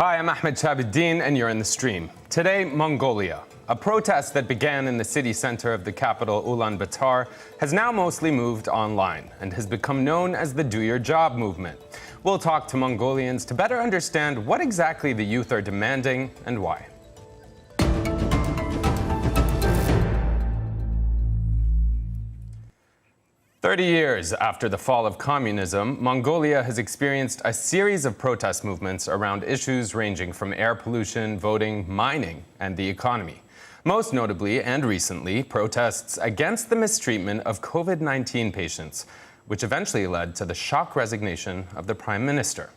Hi, I'm Ahmed Shahabuddin, and you're in the stream. Today, Mongolia. A protest that began in the city center of the capital, Ulaanbaatar, has now mostly moved online and has become known as the Do Your Job movement. We'll talk to Mongolians to better understand what exactly the youth are demanding and why. "30 years after the fall of communism, Mongolia has experienced a series of protest movements around issues ranging from air pollution, voting, mining, and the economy. Most notably and recently, protests against the mistreatment of COVID-19 patients, which eventually led to the shock resignation of the Prime Minister.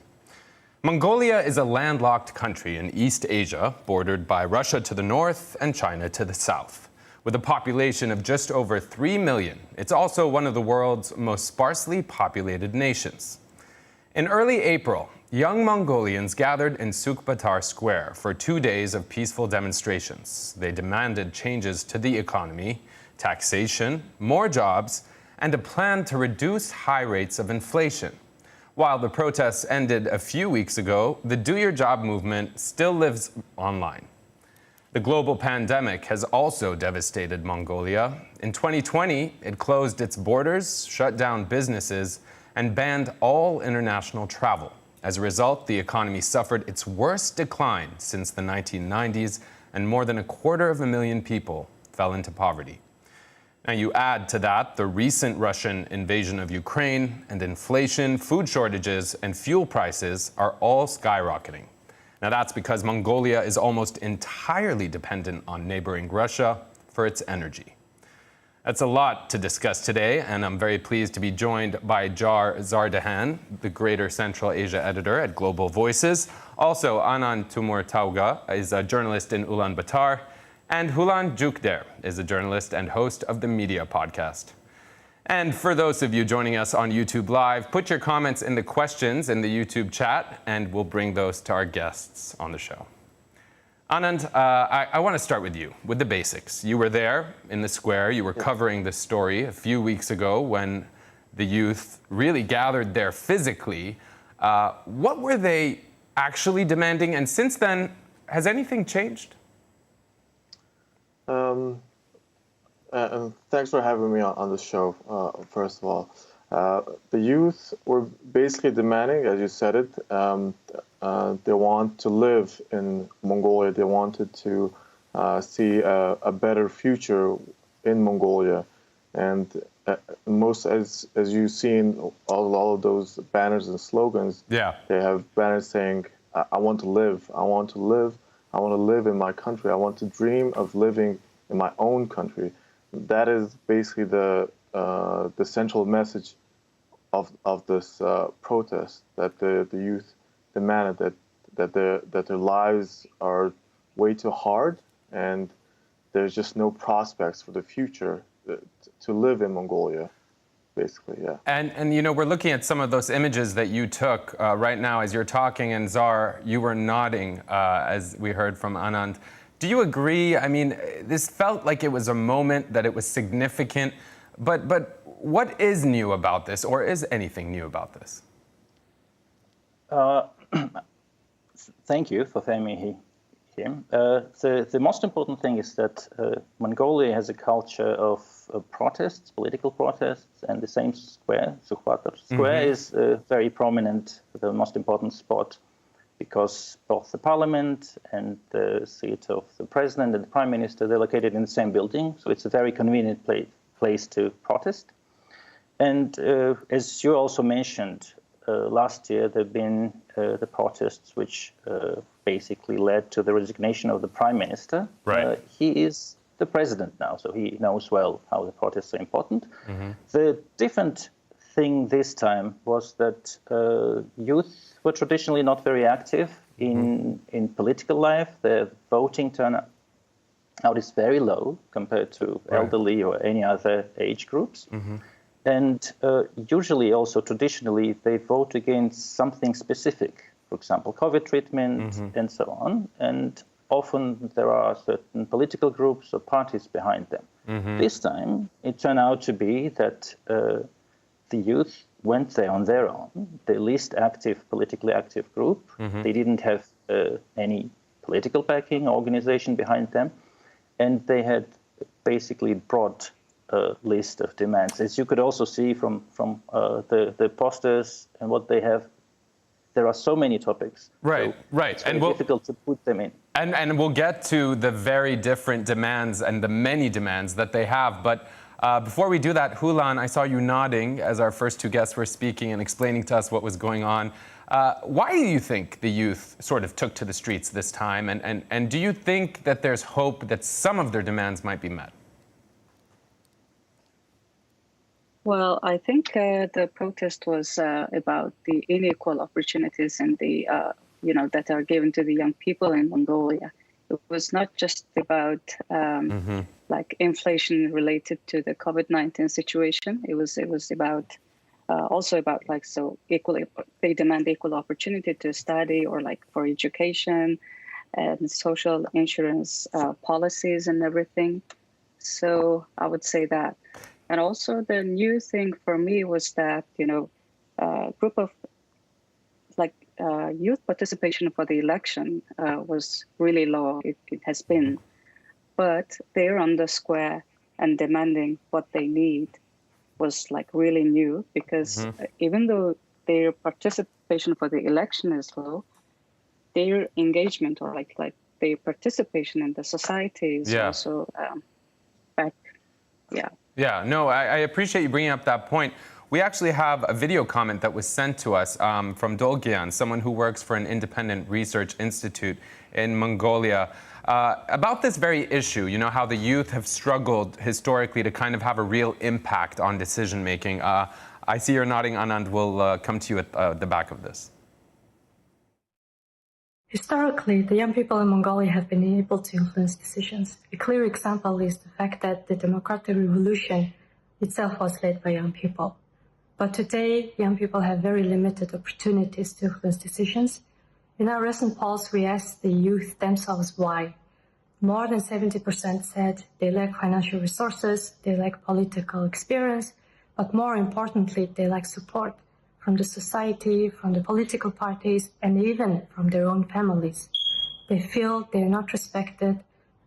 Mongolia is a landlocked country in East Asia, bordered by Russia to the north and China to the south. With a population of just over 3 million, it's also one of the world's most sparsely populated nations. In early April, young Mongolians gathered in Sukhbaatar Square for 2 days of peaceful demonstrations. They demanded changes to the economy, taxation, more jobs, and a plan to reduce high rates of inflation. While the protests ended a few weeks ago, the Do Your Job movement still lives online. The global pandemic has also devastated Mongolia. In 2020, it closed its borders, shut down businesses, and banned all international travel. As a result, the economy suffered its worst decline since the 1990s, and more than 250,000 people fell into poverty. Now, you add to that the recent Russian invasion of Ukraine, and inflation, food shortages, and fuel prices are all skyrocketing. Now, that's because Mongolia is almost entirely dependent on neighboring Russia for its energy. That's a lot to discuss today, and I'm very pleased to be joined by Jar Zardahan, the Greater Central Asia editor at Global Voices. Also, Anand Tumur Tauga is a journalist in Ulaanbaatar, and Hulan Jukder is a journalist and host of the Media Podcast. And for those of you joining us on YouTube Live, put your comments in the questions in the YouTube chat, and we'll bring those to our guests on the show. Anand, I want to start with you, with the basics. You were there in the square. You were covering this story a few weeks ago when the youth really gathered there physically. What were they actually demanding? And since then, has anything changed? And thanks for having me on the show, first of all. The youth were basically demanding, as you said it, they want to live in Mongolia. They wanted to see a better future in Mongolia. And most, as you've seen, all of those banners and slogans, they have banners saying, I want to live, I want to live, I want to live in my country, I want to dream of living in my own country. That is basically the central message of this protest, that the youth demanded that their lives are way too hard, and there's just no prospects for the future to live in Mongolia, basically, yeah. And you know, we're looking at some of those images that you took right now as you're talking, and Zar, you were nodding as we heard from Anand. Do you agree? I mean, this felt like it was a moment, that it was significant, but what is new about this, or is anything new about this? Thank you for having me here. The most important thing is that Mongolia has a culture of protests, political protests, and the same square, Sukhbaatar Square, is very prominent, the most important spot, because both the parliament and the seat of the president and the prime minister, they're located in the same building. So it's a very convenient place to protest. And as you also mentioned, last year there have been the protests which basically led to the resignation of the prime minister. Right. He is the president now, so he knows well how the protests are important. The different thing this time was that youth were traditionally not very active in political life. The voting turnout is very low compared to elderly or any other age groups. And usually also traditionally they vote against something specific, for example, COVID treatment and so on. And often there are certain political groups or parties behind them. This time it turned out to be that the youth went there on their own, the least active, politically active group. They didn't have any political backing organization behind them, and they had basically broad list of demands. As you could also see from the posters and what they have, there are so many topics. Right, so right. It's very difficult to put them in. And we'll get to the very different demands and the many demands that they have. But before we do that, Hulan, I saw you nodding as our first two guests were speaking and explaining to us what was going on. Why do you think the youth sort of took to the streets this time? And do you think that there's hope that some of their demands might be met? Well, I think the protest was about the unequal opportunities and the, that are given to the young people in Mongolia. It was not just about like inflation related to the COVID-19 situation. It was about also about like they demand equal opportunity to study or like for education and social insurance policies and everything. So I would say that. And also the new thing for me was that, group of youth participation for the election was really low. It has been, but they're on the square and demanding what they need was like really new, because even though their participation for the election is low, their engagement or like their participation in the society is also back. Yeah. Yeah, no, I appreciate you bringing up that point. We actually have a video comment that was sent to us from Dolgyan, someone who works for an independent research institute in Mongolia, about this very issue, how the youth have struggled historically to kind of have a real impact on decision-making. I see you're nodding, Anand. We'll come to you at the back of this. Historically, the young people in Mongolia have been able to influence decisions. A clear example is the fact that the democratic revolution itself was led by young people. But today, young people have very limited opportunities to influence decisions. In our recent polls, we asked the youth themselves why. More than 70% said they lack financial resources, they lack political experience, but more importantly, they lack support from the society, from the political parties, and even from their own families. They feel they are not respected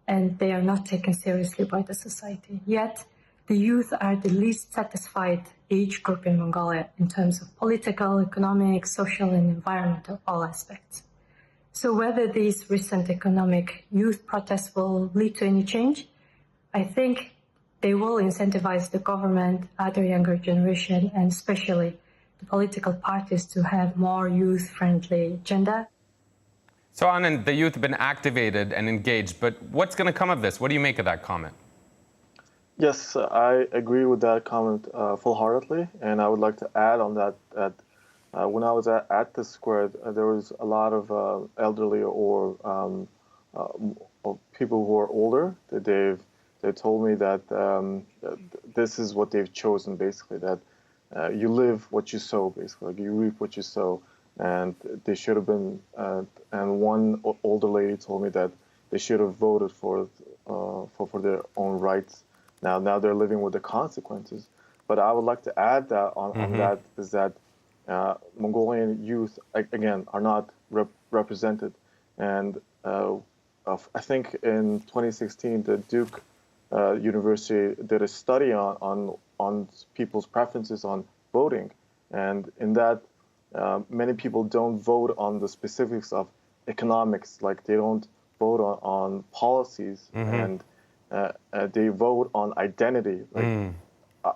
and they are not taken seriously by the society. Yet, the youth are the least satisfied age group in Mongolia in terms of political, economic, social, and environmental, all aspects. So whether these recent economic youth protests will lead to any change, I think they will incentivize the government, other younger generation, and especially the political parties to have more youth-friendly agenda. So, Anand, the youth have been activated and engaged, but what's going to come of this? What do you make of that comment? Yes, I agree with that comment full-heartedly, and I would like to add on that when I was at the square, there was a lot of elderly or people who are older. They told me that this is what they've chosen, basically, that you live what you sow, basically, like you reap what you sow, and they should have been. And one older lady told me that they should have voted for their own rights. Now they're living with the consequences. But I would like to add that on that is that Mongolian youth again are not represented, and I think in 2016 the Duke University did a study on people's preferences on voting, and in that many people don't vote on the specifics of economics, like they don't vote on policies, and they vote on identity. Like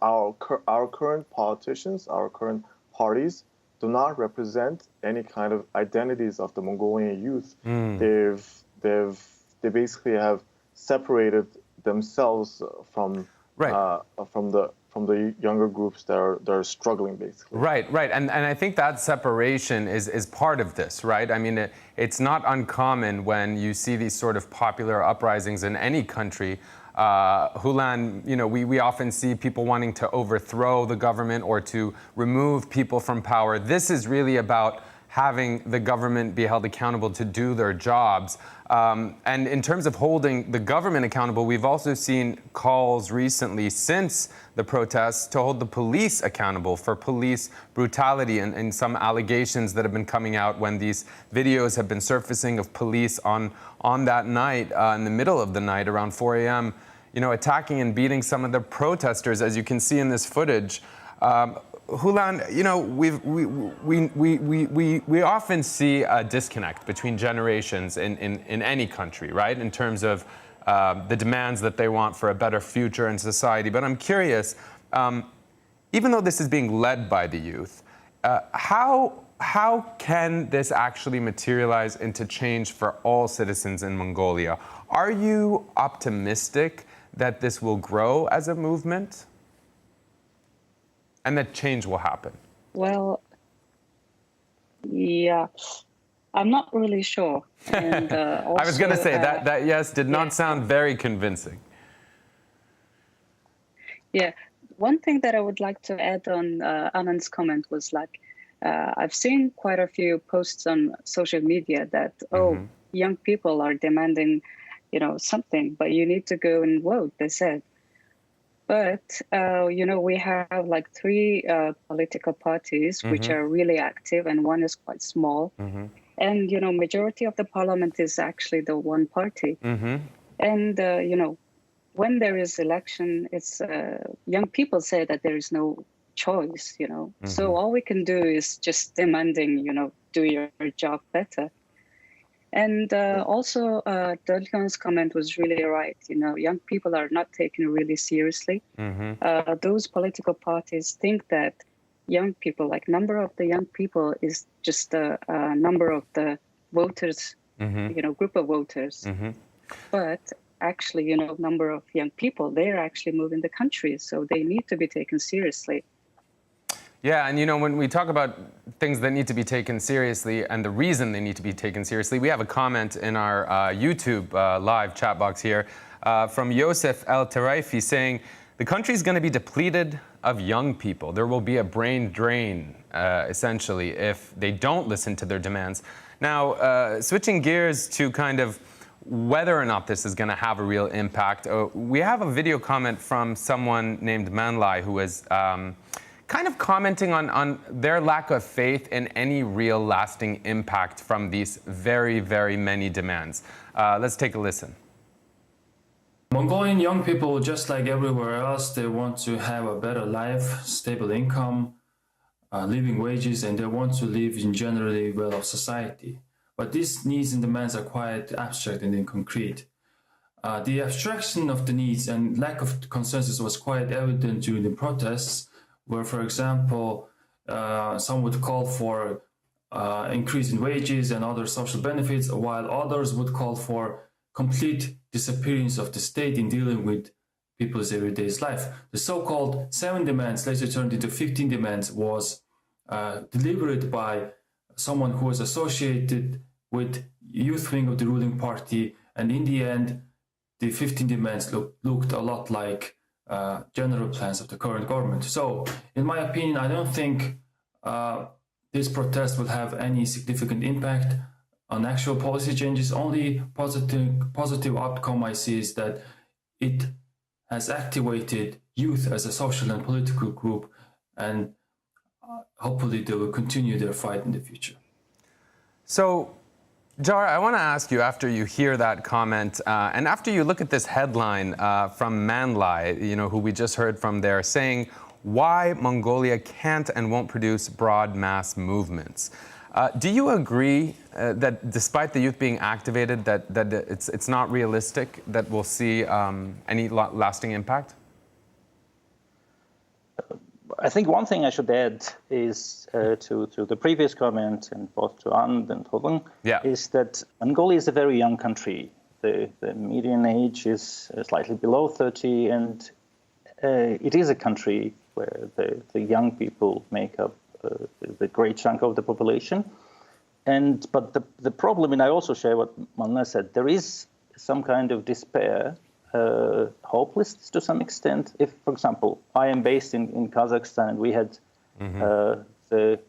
our current politicians, our current parties do not represent any kind of identities of the Mongolian youth. They basically have separated themselves from the younger groups that are struggling, basically. Right. And I think that separation is part of this, right? I mean, it's not uncommon when you see these sort of popular uprisings in any country. Hulan, we often see people wanting to overthrow the government or to remove people from power. This is really about having the government be held accountable to do their jobs. And in terms of holding the government accountable, we've also seen calls recently since the protests to hold the police accountable for police brutality and some allegations that have been coming out when these videos have been surfacing of police on that night, in the middle of the night, around 4 a.m., attacking and beating some of the protesters, as you can see in this footage. Hulan, we often see a disconnect between generations in any country, right? In terms of the demands that they want for a better future in society. But I'm curious, even though this is being led by the youth, how can this actually materialize into change for all citizens in Mongolia? Are you optimistic that this will grow as a movement and that change will happen? Well, yeah, I'm not really sure. And, also, I was going to say that yes did not sound very convincing. Yeah, one thing that I would like to add on Anand's comment was like, I've seen quite a few posts on social media that, young people are demanding, something, but you need to go and vote, they said. But, we have like 3 political parties which are really active, and one is quite small. And, majority of the parliament is actually the one party. And, when there is election, it's young people say that there is no choice, So all we can do is just demanding, do your job better. And also, Dolgan's comment was really right. Young people are not taken really seriously. Those political parties think that young people, like number of the young people is just a number of the voters, group of voters. But actually, number of young people, they're actually moving the country. So they need to be taken seriously. Yeah, and when we talk about things that need to be taken seriously and the reason they need to be taken seriously, we have a comment in our YouTube live chat box here from Yosef El Taraifi saying, the country is going to be depleted of young people. There will be a brain drain, essentially, if they don't listen to their demands. Now, switching gears to kind of whether or not this is going to have a real impact, we have a video comment from someone named Manlai who is kind of commenting on their lack of faith in any real lasting impact from these very, very many demands. Let's take a listen. Mongolian young people, just like everywhere else, they want to have a better life, stable income, living wages, and they want to live in generally well-off society. But these needs and demands are quite abstract and inconcrete. The abstraction of the needs and lack of consensus was quite evident during the protests, where, for example, some would call for increase in wages and other social benefits, while others would call for complete disappearance of the state in dealing with people's everyday life. The so-called 7 demands, later turned into 15 demands, was delivered by someone who was associated with youth wing of the ruling party, and in the end, the 15 demands looked a lot like general plans of the current government. So, in my opinion, I don't think this protest will have any significant impact on actual policy changes. Only positive outcome I see is that it has activated youth as a social and political group, and hopefully they will continue their fight in the future. So, Jara, I want to ask you, after you hear that comment, and after you look at this headline from Manlai, who we just heard from there, saying why Mongolia can't and won't produce broad mass movements. Do you agree that despite the youth being activated, that it's not realistic that we'll see any lasting impact? I think one thing I should add is to the previous comment, and both to Anand and Hogan, is that Mongolia is a very young country. The median age is slightly below 30, and it is a country where the young people make up the great chunk of the population. But the problem, and I also share what Manna said, there is some kind of despair, hopelessness to some extent. If, for example, I am based in Kazakhstan, and we had the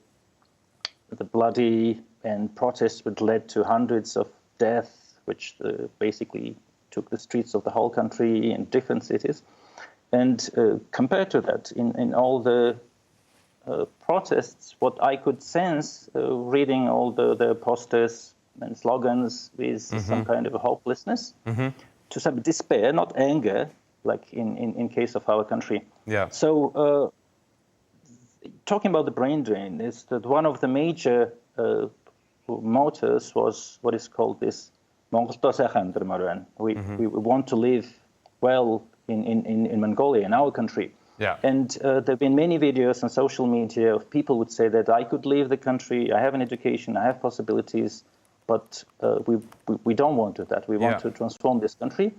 the bloody and protests which led to hundreds of deaths, which basically took the streets of the whole country in different cities. And compared to that, in all the protests, what I could sense reading all the posters and slogans is some kind of a hopelessness, to some despair, not anger, like in case of our country. Yeah. So talking about the brain drain is that one of the major motors was what is called this we want to live well in Mongolia, in our country. Yeah. And there have been many videos on social media of people would say that I could leave the country, I have an education, I have possibilities, but we don't want to do that. We want to transform this country.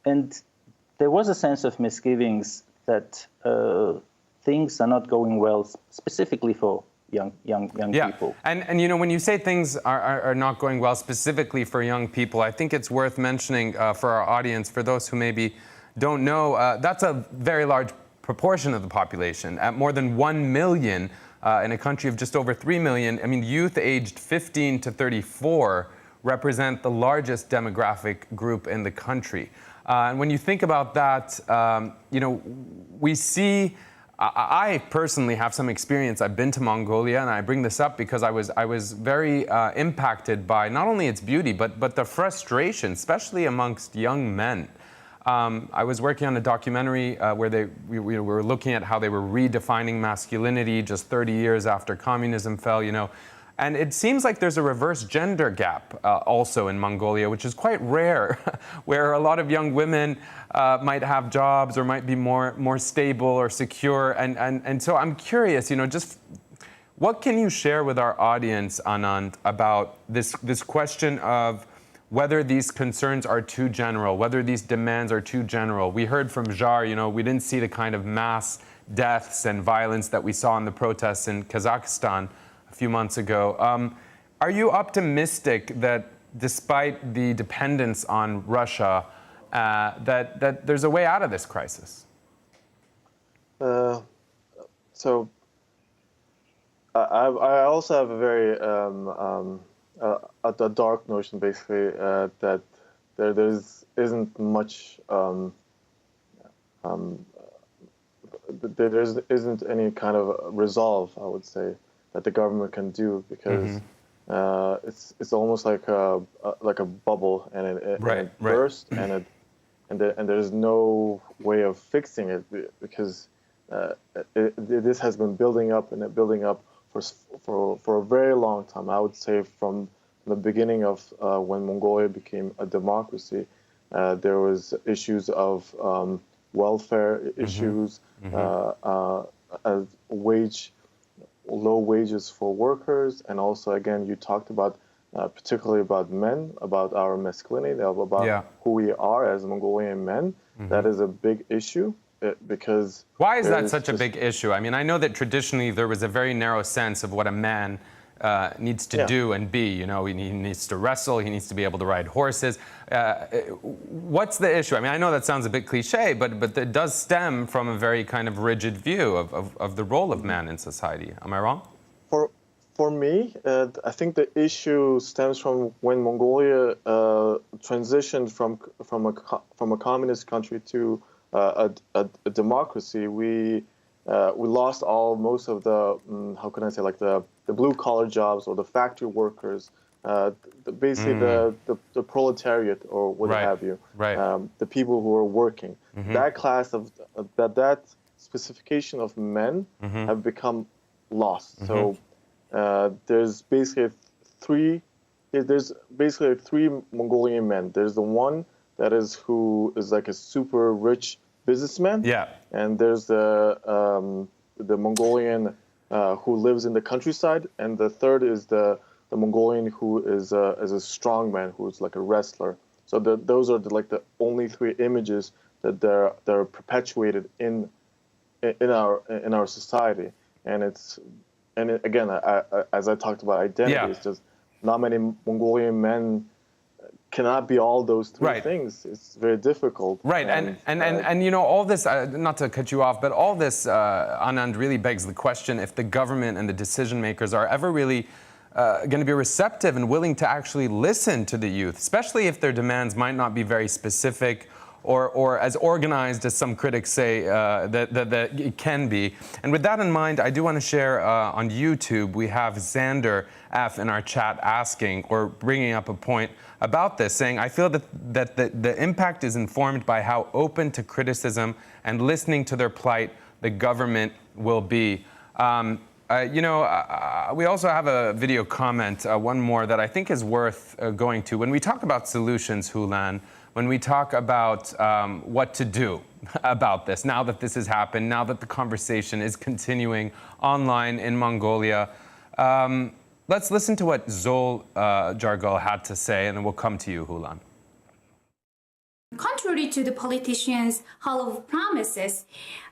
And there was a sense of misgivings that things are not going well, specifically for young people. And you know, when you say things are not going well specifically for young people, I think it's worth mentioning for our audience, for those who maybe don't know, that's a very large proportion of the population. At more than 1 million in a country of just over 3 million, I mean, youth aged 15 to 34 represent the largest demographic group in the country. And when you think about that, you know, we see, I personally have some experience. I've been to Mongolia, and I bring this up because I was very impacted by not only its beauty, but the frustration, especially amongst young men. I was working on a documentary where we were looking at how they were redefining masculinity just 30 years after communism fell, you know. And it seems like there's a reverse gender gap also in Mongolia, which is quite rare, where a lot of young women might have jobs or might be more stable or secure. And so I'm curious, you know, just what can you share with our audience, Anand, about this question of whether these concerns are too general, whether these demands are too general? We heard from Jar, you know, we didn't see the kind of mass deaths and violence that we saw in the protests in Kazakhstan a few months ago. Are you optimistic that despite the dependence on Russia, that there's a way out of this crisis? So I also have a very a dark notion, basically, that there isn't much there isn't any kind of resolve, I would say, that the government can do, because it's almost like a bubble, and it burst, and there's no way of fixing it, because this has been building up for a very long time. I would say from the beginning of when Mongolia became a democracy, there was issues of welfare issues, low wages for workers, and also, again, you talked about particularly about men, about our masculinity, about who we are as Mongolian men. That is a big issue. Because why is that such a big issue? I mean, I know that traditionally there was a very narrow sense of what a man needs to do and be. You know, he needs to wrestle, he needs to be able to ride horses. What's the issue? I mean, I know that sounds a bit cliche, but it does stem from a very kind of rigid view of the role of man in society. Am I wrong? For me, I think the issue stems from when Mongolia transitioned from a communist country to a democracy. We lost most of the how can I say, like the blue collar jobs or the factory workers, basically the proletariat or what have you, the people who are working. That class of that specification of men have become lost. So there's basically three Mongolian men. There's the one that is who is like a super rich businessman. Yeah. And there's the Mongolian who lives in the countryside, and the third is the Mongolian who is a strong man, who's like a wrestler. So those are the only three images that they're perpetuated in our society. And again, as I talked about identity, it's just not many Mongolian men cannot be all those three things. It's very difficult. Right, and you know, all this, not to cut you off, but all this, Anand, really begs the question if the government and the decision makers are ever really going to be receptive and willing to actually listen to the youth, especially if their demands might not be very specific or as organized as some critics say that it can be. And with that in mind, I do want to share on YouTube, we have Xander F in our chat asking or bringing up a point about this, saying, I feel that the impact is informed by how open to criticism and listening to their plight the government will be. We also have a video comment, one more that I think is worth going to. When we talk about solutions, Hulan, when we talk about what to do about this, now that this has happened, now that the conversation is continuing online in Mongolia, let's listen to what Zol Jargal had to say, and then we'll come to you, Hulan. Contrary to the politicians' hollow promises,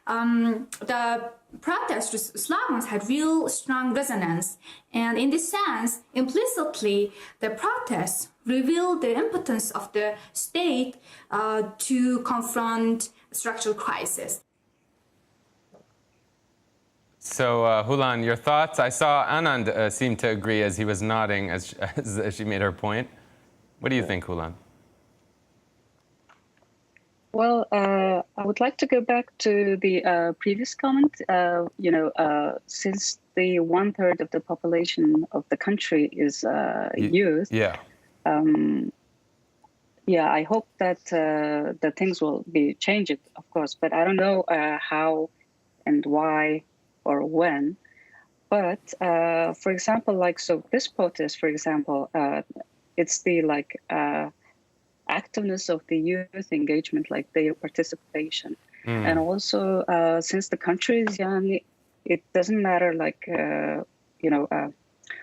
the protesters' slogans had real strong resonance. And in this sense, implicitly, the protests revealed the impotence of the state to confront structural crisis. So, Hulan, your thoughts? I saw Anand seem to agree as he was nodding as she made her point. What do you think, Hulan? Well, I would like to go back to the previous comment. Since the 1/3 of the population of the country is youth, I hope that things will be changed, of course. But I don't know how and why or when. But for example, this protest, for example, it's the activeness of the youth engagement, like their participation. And also, since the country is young, it doesn't matter,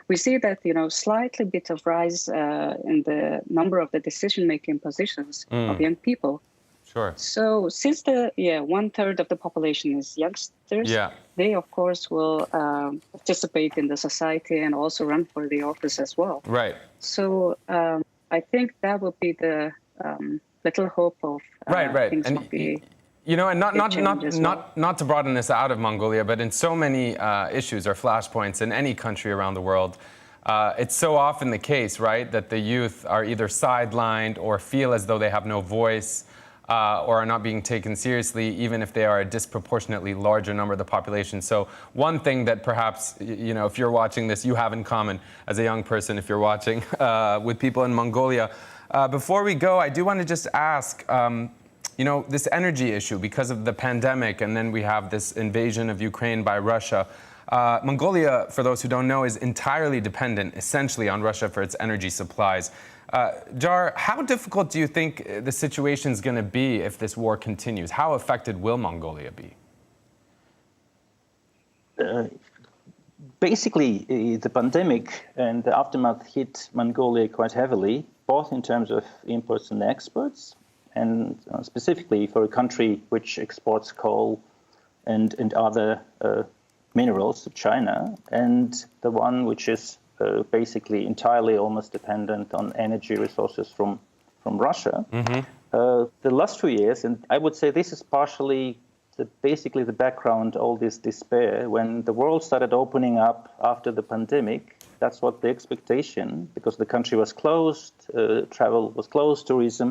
we see that, slightly bit of rise in the number of the decision-making positions of young people. Sure. So since the 1/3 of the population is youngsters, they, of course, will participate in the society and also run for the office as well. Right. So I think that would be the little hope of things and will be. And not to broaden this out of Mongolia, but in so many issues or flashpoints in any country around the world, it's so often the case, right, that the youth are either sidelined or feel as though they have no voice or are not being taken seriously, even if they are a disproportionately larger number of the population. So one thing that perhaps, if you're watching this, you have in common as a young person, if you're watching with people in Mongolia. Before we go, I do want to just ask, this energy issue because of the pandemic, and then we have this invasion of Ukraine by Russia. Mongolia, for those who don't know, is entirely dependent, essentially, on Russia for its energy supplies. Jar, how difficult do you think the situation is going to be if this war continues? How affected will Mongolia be? Basically, the pandemic and the aftermath hit Mongolia quite heavily, both in terms of imports and exports, and specifically for a country which exports coal and other minerals to China, and the one which is basically entirely almost dependent on energy resources from Russia. The last 2 years, and I would say this is partially basically the background, all this despair, when the world started opening up after the pandemic. That's what the expectation, because the country was closed, travel was closed, tourism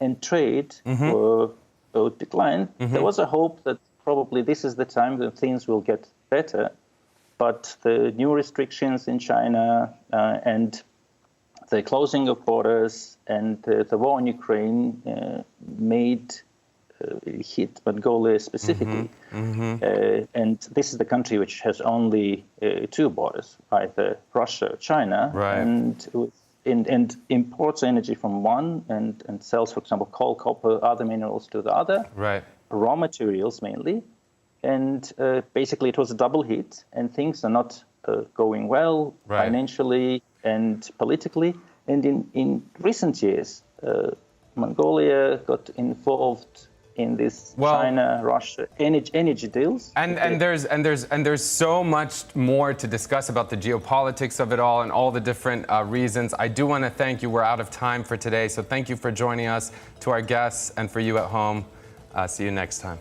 and trade were both declined. There was a hope that probably this is the time that things will get better. But the new restrictions in China and the closing of borders and the war in Ukraine made hit Mongolia specifically. And this is the country which has only two borders, either Russia or China, and imports energy from one and sells, for example, coal, copper, other minerals to the other, raw materials mainly. And basically it was a double hit, and things are not going well financially and politically. And in recent years, Mongolia got involved in this China-Russia energy deals, and there's so much more to discuss about the geopolitics of it all and all the different reasons. I do want to thank you. We're out of time for today, so thank you for joining us. To our guests and for you at home, see you next time.